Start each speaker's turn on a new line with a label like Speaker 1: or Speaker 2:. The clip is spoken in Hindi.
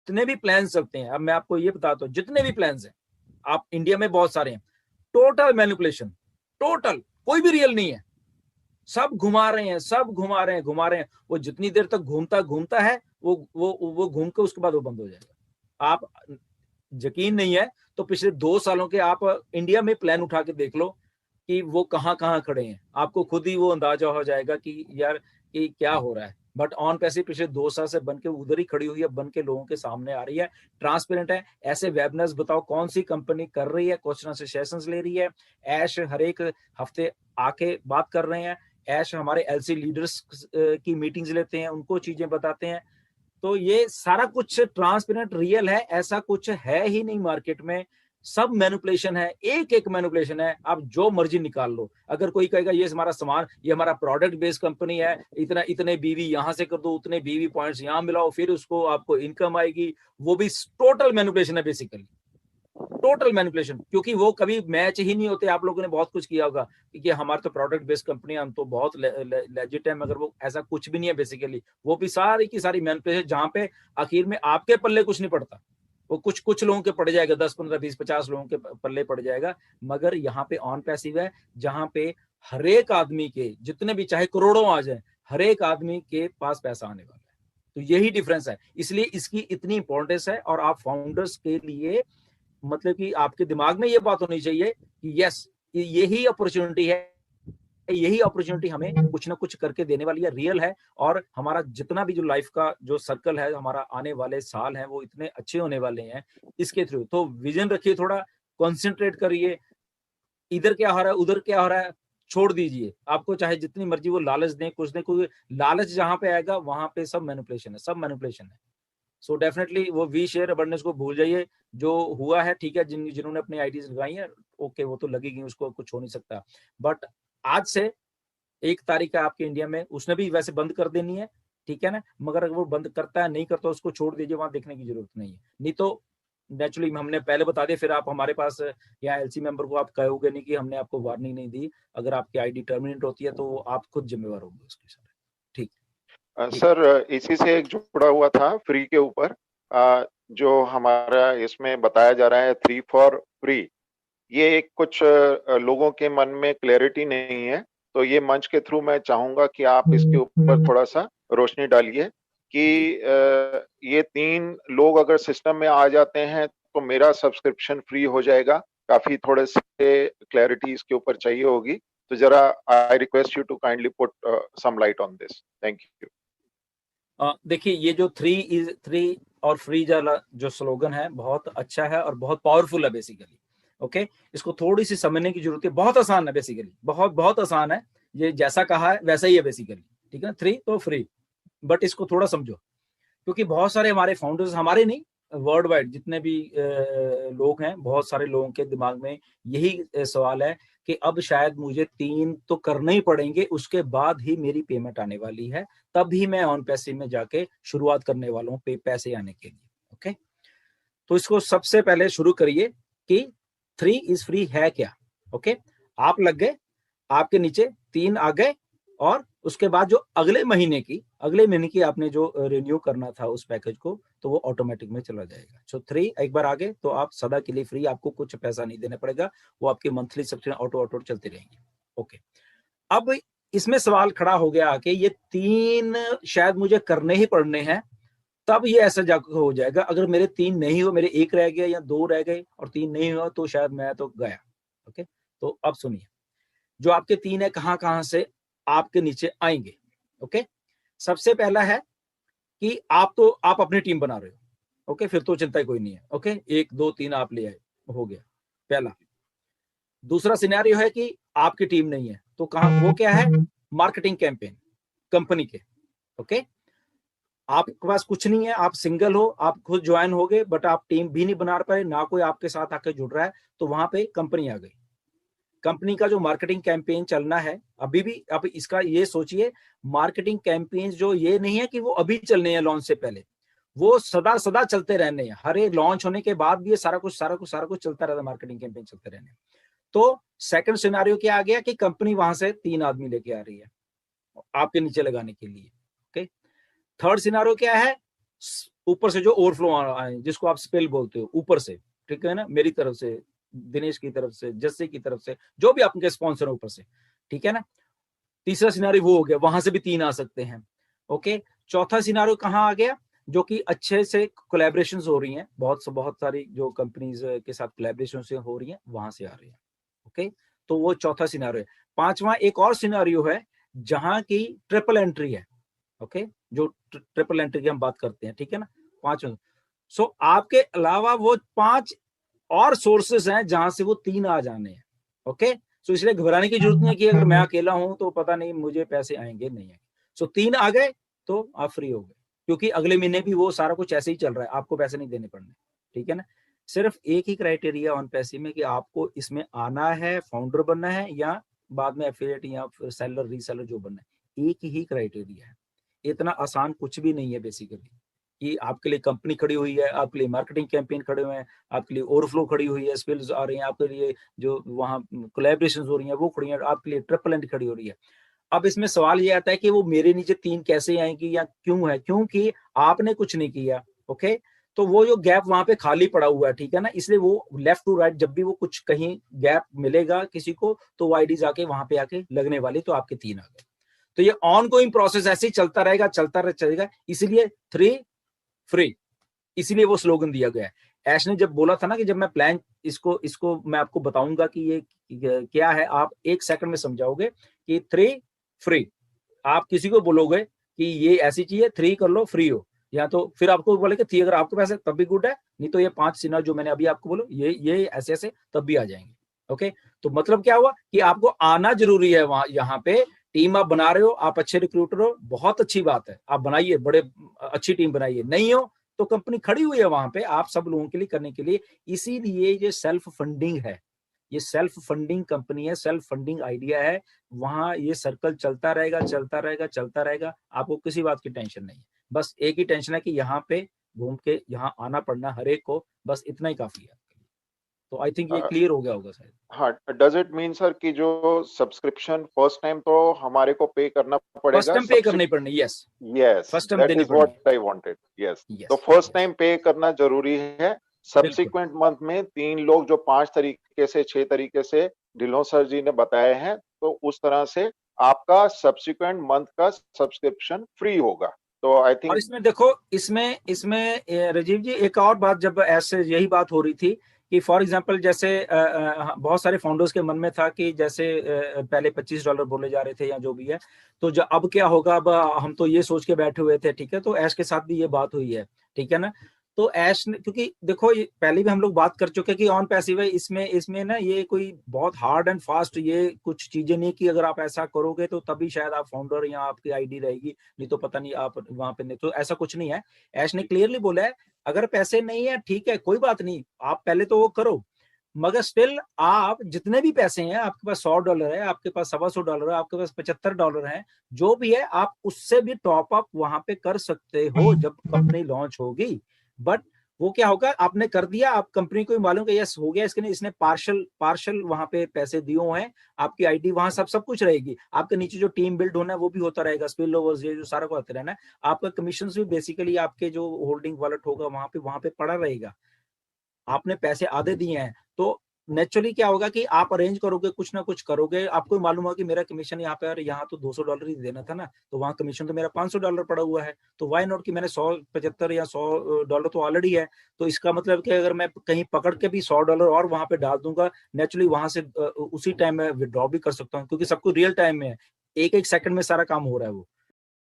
Speaker 1: जितने भी प्लान चलते हैं, अब मैं आपको ये बताता हूँ, जितने भी प्लान हैं आप इंडिया में बहुत सारे हैं, टोटल मैनिपुलेशन, टोटल, कोई भी रियल नहीं है, सब घुमा रहे हैं, सब घुमा रहे हैं, घुमा रहे हैं। वो जितनी देर तक घूमता है वो घूम के उसके बाद वो बंद हो जाएगा। आप यकीन नहीं है तो पिछले 2 सालों के आप इंडिया में प्लान उठा के देख लो कि वो कहाँ कहाँ खड़े हैं, आपको खुद ही वो अंदाजा हो जाएगा कि यार कि क्या हो रहा है। बट ऑन पैसे पिछले 2 साल से बन के उधर ही खड़ी हुई है, बन के लोगों के सामने आ रही है, ट्रांसपेरेंट है। ऐसे वेबिनार्स बताओ कौन सी कंपनी कर रही है, क्वेश्चन से सेशंस ले रही है, ऐश हर एक हफ्ते आके बात कर रहे हैं, ऐश हमारे एलसी लीडर्स की मीटिंग्स लेते हैं, उनको चीजें बताते हैं। तो ये सारा कुछ ट्रांसपेरेंट रियल है, ऐसा कुछ है ही नहीं मार्केट में, सब मैनिपुलेशन है, एक एक मैनिपुलेशन है। आप जो मर्जी निकाल लो, अगर कोई कहेगा ये हमारा सामान, ये हमारा प्रोडक्ट बेस्ड कंपनी है, इतना इतने बीवी यहां से कर दो, उतने बीवी पॉइंट्स यहां मिलाओ, फिर उसको आपको इनकम आएगी, वो भी टोटल मैनिपुलेशन है बेसिकली, टोटल मैनिपुलेशन। क्योंकि वो कभी मैच ही नहीं होते। आप लोगों ने बहुत कुछ किया होगा कि हमारे तो प्रोडक्ट बेस्ड कंपनी, हम तो बहुत लेजिट है, मगर वो ऐसा कुछ भी नहीं है बेसिकली। वो भी सारी की सारी मैनिपुलेशन, जहां पे आखिर में आपके पल्ले कुछ नहीं पड़ता, वो कुछ कुछ लोगों के पड़ जाएगा, 10 15 20 50 लोगों के पल्ले पड़ जाएगा। मगर यहाँ पे ऑन पैसिव है, जहां पे हर एक आदमी के, जितने भी चाहे करोड़ों आ जाए, हर एक आदमी के पास पैसा आने वाला है। तो यही डिफरेंस है, इसलिए इसकी इतनी इंपॉर्टेंस है। और आप फाउंडर्स के लिए मतलब कि आपके दिमाग में ये बात होनी चाहिए कि यस, यही अपॉर्चुनिटी है, यही अपॉर्चुनिटी हमें कुछ ना कुछ करके देने वाली है, रियल है। और हमारा जितना भी जो लाइफ का जो सर्कल है, हमारा आने वाले साल हैं वो इतने अच्छे होने वाले हैं इसके थ्रू। तो विजन रखिए, थोड़ा कॉन्सेंट्रेट करिए, इधर क्या हो रहा है उधर क्या हो रहा है छोड़ दीजिए। आपको चाहे जितनी मर्जी वो लालच दें, कुछ दें, कोई लालच जहां पे आएगा वहां पे सब मैनिपुलेशन है, सब मैनिपुलेशन है। सो डेफिनेटली वो वी शेयर अबंडेंस को भूल जाइए। जो हुआ है ठीक है, जिन्होंने अपनी आईडीज लगाई है, ओके, वो तो लगेगी, उसको कुछ हो नहीं सकता। बट आज से 1 तारीख है आपके इंडिया में, उसने भी वैसे बंद कर देनी है, ठीक है ना। मगर अगर वो बंद करता है नहीं करता, उसको छोड़ दीजिए, वहां देखने की जरूरत नहीं है। नहीं तो नेचुरली हमने पहले बता दिया, फिर आप हमारे पास या एलसी मेंबर को आप कहोगे नहीं कि हमने आपको वार्निंग नहीं दी। अगर आपकी आईडी टर्मिनेट होती है तो आप खुद जिम्मेवार होंगे उसके साथ। ठीक।
Speaker 2: सर, इसी से एक जुड़ा हुआ था फ्री के ऊपर, जो हमारा इसमें बताया जा रहा है 3 फॉर फ्री। ये एक कुछ लोगों के मन में क्लैरिटी नहीं है, तो ये मंच के थ्रू मैं चाहूंगा कि आप इसके ऊपर थोड़ा सा रोशनी डालिए कि ये 3 लोग अगर सिस्टम में आ जाते हैं तो मेरा सब्सक्रिप्शन फ्री हो जाएगा। काफी थोड़े से क्लैरिटी इसके ऊपर चाहिए होगी, तो जरा I request you to kindly put some light on this. Thank you.
Speaker 1: देखिए, ये जो 3 और फ्री जो स्लोगन है बहुत अच्छा है और बहुत पावरफुल है बेसिकली। ओके, इसको थोड़ी सी समझने की जरूरत है, बहुत आसान है बेसिकली, बहुत बहुत आसान है। ये जैसा कहा है वैसा ही है बेसिकली, ठीक है ना, 3 तो फ्री। बट इसको थोड़ा समझो, क्योंकि बहुत सारे हमारे फाउंडर्स, हमारे नहीं, वर्ल्ड वाइड जितने भी लोग हैं, बहुत सारे लोगों के दिमाग में यही सवाल है कि अब शायद मुझे 3 तो करने ही पड़ेंगे, उसके बाद ही मेरी पेमेंट आने वाली है, तभी मैं ऑन पैसे में जाके शुरुआत करने वाला हूँ पैसे आने के लिए। ओके, तो इसको सबसे पहले शुरू करिए कि 3 इज फ्री है क्या। ओके, आप लग गए, आपके नीचे 3 आ गए, और उसके बाद जो अगले महीने की आपने जो रिन्यू करना था उस पैकेज को, तो वो ऑटोमेटिक में चला जाएगा। सो 3 एक बार आ गए तो आप सदा के लिए फ्री, आपको कुछ पैसा नहीं देना पड़ेगा, वो आपके मंथली सब्सक्रिप्शन ऑटो चलते रहेंगे। ओके, अब इसमें सवाल खड़ा हो गया कि ये 3 शायद मुझे करने ही पड़ने हैं, तब ये ऐसा जाकर हो जाएगा। अगर मेरे 3 नहीं हो, मेरे 1 रह गया या 2 रह गए और 3 नहीं हुआ, तो शायद मैं तो गया। ओके, तो अब सुनिए, जो आपके 3 है कहां कहां से आपके नीचे आएंगे। ओके, सबसे पहला है कि आप अपनी टीम बना रहे हो। ओके, फिर तो चिंता कोई नहीं है। ओके, 1 2 3 आप ले आए, हो गया पहला। दूसरा सिनेरियो है कि आपकी टीम नहीं है, तो कहां, वो क्या है, मार्केटिंग कैंपेन कंपनी के। ओके, आपके पास कुछ नहीं है, आप सिंगल हो, आप खुद ज्वाइन हो गए, बट आप टीम भी नहीं बना पाए, ना कोई आपके साथ आके जुड़ रहा है, तो वहां पे कंपनी आ गई। कंपनी का जो मार्केटिंग कैंपेन चलना है अभी भी, आप इसका ये सोचिए, मार्केटिंग कैंपेन जो ये नहीं है कि वो अभी चलने हैं लॉन्च से पहले, वो सदा सदा चलते रहने हैं। हर एक लॉन्च होने के बाद भी ये सारा कुछ चलता रहता है, मार्केटिंग कैंपेन चलते रहने। तो सेकंड सिनेरियो क्या आ गया कि कंपनी वहां से 3 आदमी लेके आ रही है आपके नीचे लगाने के लिए। ओके, थर्ड सिनेरियो क्या है ऊपर से जो ओवरफ्लो आए, जिसको आप स्पिल बोलते हो, ऊपर से, ठीक है ना, मेरी तरफ से, दिनेश की तरफ से, जस्से की तरफ से, जो भी आपके स्पॉन्सर है ऊपर से, ठीक है ना। तीसरा सिनारियो वो हो गया, वहां से भी 3 आ सकते हैं। ओके, चौथा सिनारियो कहाँ आ गया, जो कि अच्छे से कोलैबोरेशंस हो रही हैं, बहुत सारी जो कंपनीज के साथ कोलैबोरेशन से हो रही हैं, वहां से आ रही हैं। ओके, तो वो चौथा सिनारियो है। पांचवा एक और सिनारियो है जहां की ट्रिपल एंट्री है। ओके, जो ट्रिपल एंट्री की हम बात करते हैं, ठीक है ना, 5। सो आपके अलावा वो 5 और सोर्सेस हैं जहां से वो 3 आ जाने हैं। ओके, सो इसलिए घबराने की जरूरत नहीं है कि अगर मैं अकेला हूं तो पता नहीं मुझे पैसे आएंगे, नहीं आएंगे। सो 3 आ गए तो आप फ्री हो गए, क्योंकि अगले महीने भी वो सारा कुछ ऐसे ही चल रहा है, आपको पैसे नहीं देने पड़ने, ठीक है ना। सिर्फ एक ही क्राइटेरिया ऑन पैसे में कि आपको इसमें आना है, फाउंडर बनना है, या बाद में एफिलिएट या सेलर रीसेलर जो बनना है, एक ही क्राइटेरिया है। इतना आसान कुछ भी नहीं है बेसिकली, कि आपके लिए कंपनी खड़ी हुई है, आपके लिए मार्केटिंग कैंपेन खड़े हुए हैं, आपके लिए ओवरफ्लो खड़ी हुई है, स्पिल्स आ रही हैं, आपके लिए जो वहाँ कोलैबोरेशंस हो रही हैं वो खड़ी हैं, आपके लिए ट्रिपल एंड खड़ी हो रही है। अब इसमें सवाल ये आता है कि वो मेरे नीचे 3 कैसे आएंगी या क्यों है, क्योंकि आपने कुछ नहीं किया। ओके, तो वो जो गैप वहां पे खाली पड़ा हुआ है, ठीक है ना, इसलिए वो लेफ्ट टू राइट जब भी वो कुछ कहीं गैप मिलेगा किसी को, तो वो आईडीज आके वहां पे आके लगने वाली, तो आपके 3 आ गए। तो ये ऑन गोइंग प्रोसेस ऐसे ही चलता रहेगा, चलेगा, इसीलिए 3 फ्री, इसीलिए वो स्लोगन दिया गया है। ऐश ने जब बोला था ना कि जब मैं प्लान इसको मैं आपको बताऊंगा कि ये क्या है, आप 1 सेकंड में समझाओगे कि 3 फ्री, आप किसी को बोलोगे कि ये ऐसी चीज है, 3 कर लो फ्री हो, या तो फिर आपको बोलेगा 3 अगर आपके पास है तब भी गुड है, नहीं तो ये 5 सिनारियो जो मैंने अभी आपको बोलो, ये ऐसे ऐसे तब भी आ जाएंगे। ओके, तो मतलब क्या हुआ कि आपको आना जरूरी है वहां, यहाँ पे टीम आप बना रहे हो, आप अच्छे रिक्रूटर हो, बहुत अच्छी बात है, आप बनाइए, बड़े अच्छी टीम बनाइए, नहीं हो तो कंपनी खड़ी हुई है वहां पे आप सब लोगों के लिए करने के लिए। इसीलिए ये सेल्फ फंडिंग है, ये सेल्फ फंडिंग कंपनी है, सेल्फ फंडिंग आइडिया है, वहां ये सर्कल चलता रहेगा, चलता रहेगा, चलता रहेगा, आपको किसी बात की टेंशन नहीं है। बस एक ही टेंशन है कि यहाँ पे घूम के यहाँ आना पड़ना हर एक को, बस इतना ही काफी है। तो आई थिंक ये क्लियर हो गया होगा शायद।
Speaker 2: हाँ, डज इट मीन सर कि जो सब्सक्रिप्शन फर्स्ट टाइम तो हमारे को पे करना
Speaker 1: फर्स्ट
Speaker 2: पड़ेगा,
Speaker 1: टाइम पे करनी पड़नी, yes,
Speaker 2: yes,
Speaker 1: first time
Speaker 2: that
Speaker 1: देनी
Speaker 2: इज
Speaker 1: पड़नी,
Speaker 2: व्हाट आई वांटेड, यस। तो
Speaker 1: यस,
Speaker 2: फर्स्ट टाइम पे करना जरूरी है।
Speaker 1: बिल्कुल
Speaker 2: सब्सिक्वेंट मंथ में 3 लोग जो 5 तरीके से 6 तरीके से ढिल्लों सर जी ने बताए हैं, तो उस तरह से आपका सब्सिक्वेंट मंथ का सब्सक्रिप्शन फ्री होगा। तो आई
Speaker 1: और
Speaker 2: थिंक
Speaker 1: इसमें देखो, इसमें राजीव जी एक और बात, जब ऐसे यही बात हो रही थी कि फॉर एग्जांपल जैसे बहुत सारे फाउंडर्स के मन में था कि जैसे पहले $25 बोले जा रहे थे या जो भी है, तो जो अब क्या होगा, अब हम तो ये सोच के बैठे हुए थे, ठीक है, तो ऐश के साथ भी ये बात हुई है, ठीक है ना। तो ऐश ने, क्योंकि देखो ये पहले भी हम लोग बात कर चुके हैं कि ऑन पैसिव है, इसमें ना ये कोई बहुत हार्ड एंड फास्ट ये कुछ चीजें नहीं कि अगर आप ऐसा करोगे तो तभी शायद आप फाउंडर या आपकी आईडी रहेगी, नहीं तो पता नहीं आप वहां पे नहीं, तो ऐसा कुछ नहीं है। ऐश ने क्लियरली बोला है, अगर पैसे नहीं है ठीक है, कोई बात नहीं, आप पहले तो वो करो, मगर स्टिल आप जितने भी पैसे हैं, आपके पास $100 है, आपके पास $125 है, आपके पास $75 है, जो भी है आप उससे भी टॉप अप वहां पे कर सकते हो जब कंपनी लॉन्च होगी। बट वो क्या होगा, आपने कर दिया, आप कंपनी को भी मालूम कि यस हो गया, इसके लिए इसने पार्शल वहां पे पैसे दिए हुए हैं, आपकी आईडी वहां सब कुछ रहेगी, आपके नीचे जो टीम बिल्ड होना है वो भी होता रहेगा, स्पिल ओवर्स ये जो सारा को आते रहना है, आपका कमीशन भी बेसिकली आपके जो होल्डिंग वॉलेट होगा वहां पे पड़ा रहेगा। आपने पैसे आधे दिए हैं, तो नेचुरली क्या होगा कि आप अरेंज करोगे, कुछ ना कुछ करोगे, आपको मालूम होगा कि मेरा कमीशन यहाँ पे, और यहाँ तो $200 ही देना था ना, तो वहां कमीशन तो मेरा $500 पड़ा हुआ है, तो वाई नॉट कि मैंने 175 या $100 तो ऑलरेडी है, तो इसका मतलब कि अगर मैं कहीं पकड़ के भी $100 और वहां पे डाल दूंगा, नेचुरली वहां से उसी टाइम में विड्रॉ भी कर सकता हूँ, क्योंकि सब कुछ रियल टाइम में है, एक एक सेकंड में सारा काम हो रहा है वो,